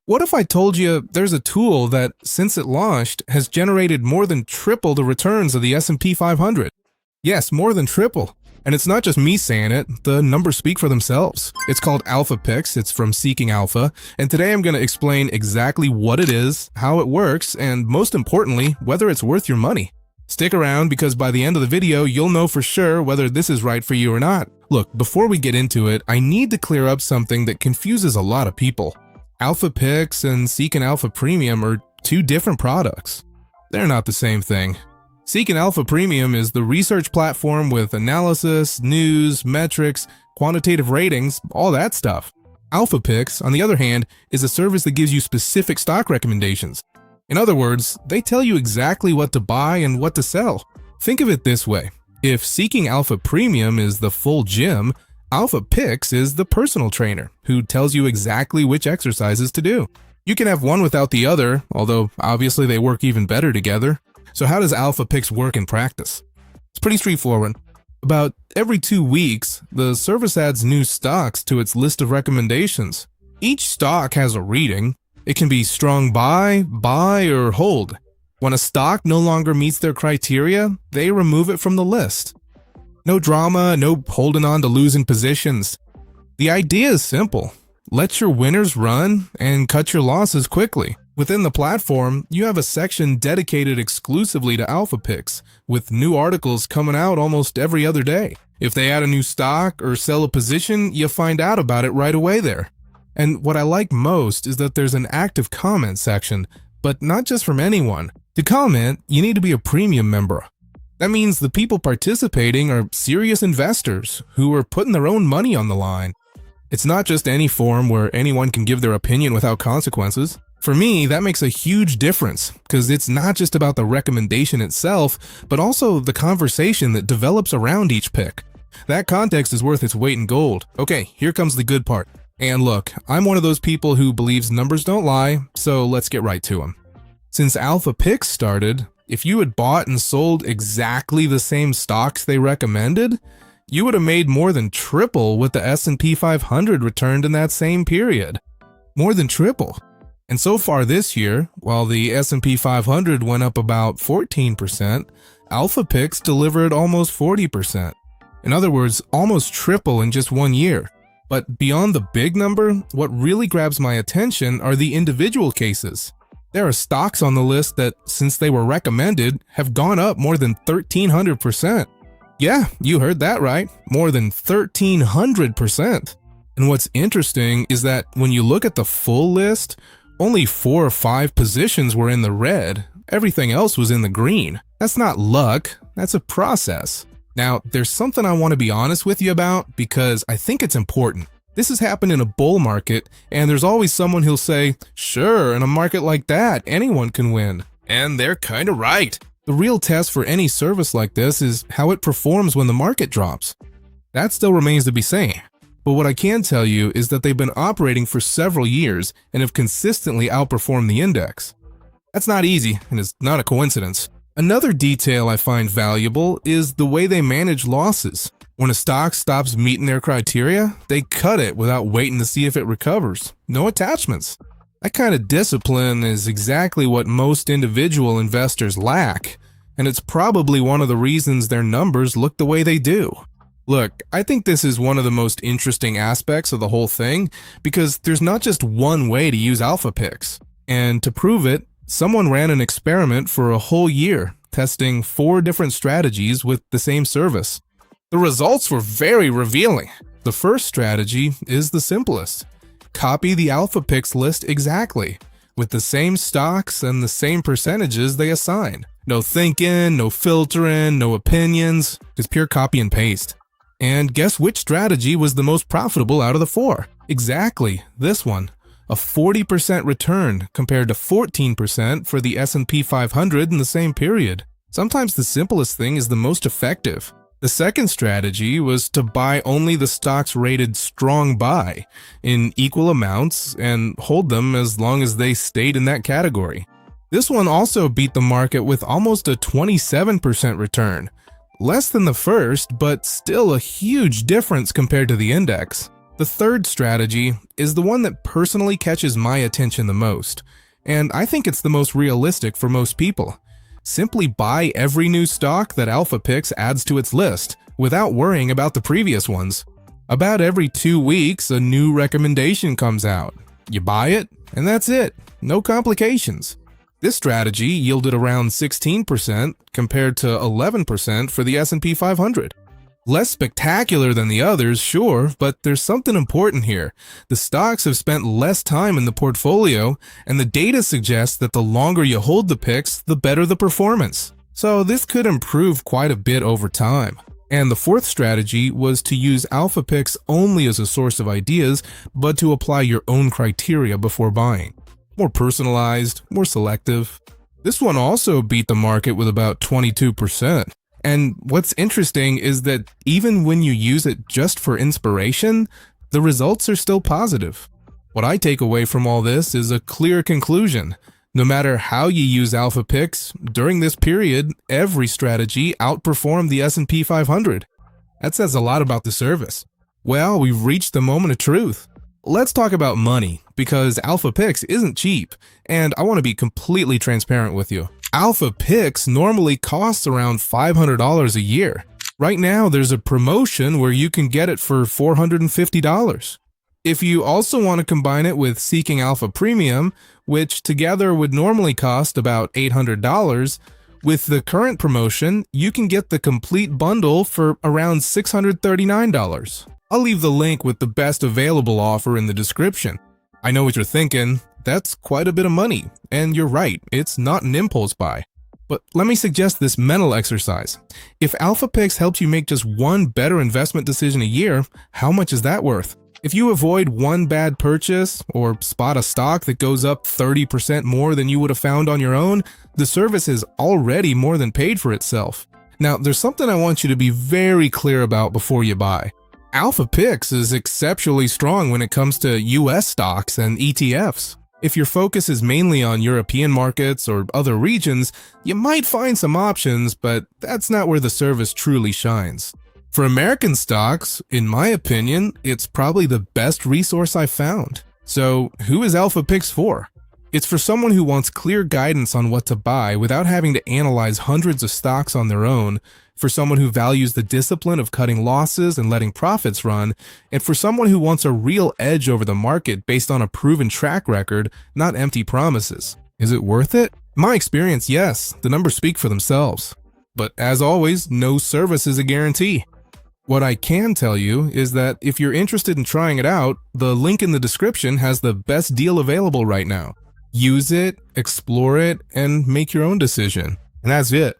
What if I told you there's a tool that, since it launched, has generated more than triple the returns of the S&P 500? Yes, more than triple. And it's not just me saying it, the numbers speak for themselves. It's called AlphaPicks, it's from Seeking Alpha, and today I'm going to explain exactly what it is, how it works, and most importantly, whether it's worth your money. Stick around because by the end of the video, you'll know for sure whether this is right for you or not. Look, before we get into it, I need to clear up something that confuses a lot of people. AlphaPicks and Seeking Alpha Premium are two different products. They're not the same thing. Seeking Alpha Premium is the research platform with analysis, news, metrics, quantitative ratings, all that stuff. AlphaPicks, on the other hand, is a service that gives you specific stock recommendations. In other words, they tell you exactly what to buy and what to sell. Think of it this way. If Seeking Alpha Premium is the full gym, AlphaPicks is the personal trainer who tells you exactly which exercises to do. You can have one without the other, although obviously they work even better together. So how does AlphaPicks work in practice? It's pretty straightforward. About every 2 weeks, the service adds new stocks to its list of recommendations. Each stock has a reading. It can be strong buy, or hold. When a stock no longer meets their criteria, they remove it from the list. No drama, no holding on to losing positions. The idea is simple. Let your winners run and cut your losses quickly. Within the platform, you have a section dedicated exclusively to AlphaPicks, with new articles coming out almost every other day. If they add a new stock or sell a position, you find out about it right away there. And what I like most is that there's an active comment section, but not just from anyone. To comment, you need to be a premium member. That means the people participating are serious investors who are putting their own money on the line. It's not just any forum where anyone can give their opinion without consequences. For me, that makes a huge difference because it's not just about the recommendation itself, but also the conversation that develops around each pick. That context is worth its weight in gold. Okay, here comes the good part. And look, I'm one of those people who believes numbers don't lie, so let's get right to them. Since AlphaPicks started, if you had bought and sold exactly the same stocks they recommended, you would have made more than triple what the S&P 500 returned in that same period. More than triple. And so far this year, while the S&P 500 went up about 14%, AlphaPicks delivered almost 40%. In other words, almost triple in just 1 year. But beyond the big number, what really grabs my attention are the individual cases. There are stocks on the list that, since they were recommended, have gone up more than 1,300%. Yeah, you heard that right, more than 1,300%. And what's interesting is that when you look at the full list, only 4 or 5 positions were in the red. Everything else was in the green. That's not luck, that's a process. Now, there's something I want to be honest with you about because I think it's important. This has happened in a bull market, and there's always someone who'll say, sure, in a market like that, anyone can win. And they're kinda right. The real test for any service like this is how it performs when the market drops. That still remains to be seen. But what I can tell you is that they've been operating for several years and have consistently outperformed the index. That's not easy, and it's not a coincidence. Another detail I find valuable is the way they manage losses. When a stock stops meeting their criteria, they cut it without waiting to see if it recovers. No attachments. That kind of discipline is exactly what most individual investors lack, and it's probably one of the reasons their numbers look the way they do. Look, I think this is one of the most interesting aspects of the whole thing because there's not just one way to use AlphaPicks. And to prove it, someone ran an experiment for a whole year, testing 4 different strategies with the same service. The results were very revealing. The first strategy is the simplest. Copy the AlphaPicks list exactly, with the same stocks and the same percentages they assign. No thinking, no filtering, no opinions, just pure copy and paste. And guess which strategy was the most profitable out of the 4? Exactly, this one. A 40% return compared to 14% for the S&P 500 in the same period. Sometimes the simplest thing is the most effective. The second strategy was to buy only the stocks rated strong buy in equal amounts and hold them as long as they stayed in that category. This one also beat the market with almost a 27% return. Less than the first, but still a huge difference compared to the index. The third strategy is the one that personally catches my attention the most, and I think it's the most realistic for most people. Simply buy every new stock that AlphaPicks adds to its list without worrying about the previous ones. About every 2 weeks, a new recommendation comes out. You buy it, and that's it. No complications. This strategy yielded around 16% compared to 11% for the S&P 500. Less spectacular than the others, sure, but there's something important here. The stocks have spent less time in the portfolio, and the data suggests that the longer you hold the picks, the better the performance. So this could improve quite a bit over time. And the fourth strategy was to use AlphaPicks only as a source of ideas, but to apply your own criteria before buying. More personalized, more selective. This one also beat the market with about 22%. And what's interesting is that even when you use it just for inspiration, the results are still positive. What I take away from all this is a clear conclusion. No matter how you use AlphaPicks, during this period, every strategy outperformed the S&P 500. That says a lot about the service. Well, we've reached the moment of truth. Let's talk about money, because AlphaPicks isn't cheap, and I want to be completely transparent with you. AlphaPicks normally costs around $500 a year. Right now, there's a promotion where you can get it for $450. If you also want to combine it with Seeking Alpha Premium, which together would normally cost about $800, with the current promotion, you can get the complete bundle for around $639. I'll leave the link with the best available offer in the description. I know what you're thinking, that's quite a bit of money, and you're right, it's not an impulse buy. But let me suggest this mental exercise. If AlphaPicks helps you make just one better investment decision a year, how much is that worth? If you avoid one bad purchase or spot a stock that goes up 30% more than you would have found on your own, the service is already more than paid for itself. Now, there's something I want you to be very clear about before you buy. AlphaPicks is exceptionally strong when it comes to US stocks and ETFs. If your focus is mainly on European markets or other regions, you might find some options, but that's not where the service truly shines. For American stocks, in my opinion, it's probably the best resource I've found. So who is AlphaPicks for? It's for someone who wants clear guidance on what to buy without having to analyze hundreds of stocks on their own, for someone who values the discipline of cutting losses and letting profits run, and for someone who wants a real edge over the market based on a proven track record, not empty promises. Is it worth it? In my experience, yes, the numbers speak for themselves. But as always, no service is a guarantee. What I can tell you is that if you're interested in trying it out, the link in the description has the best deal available right now. Use it, explore it, and make your own decision. And that's it.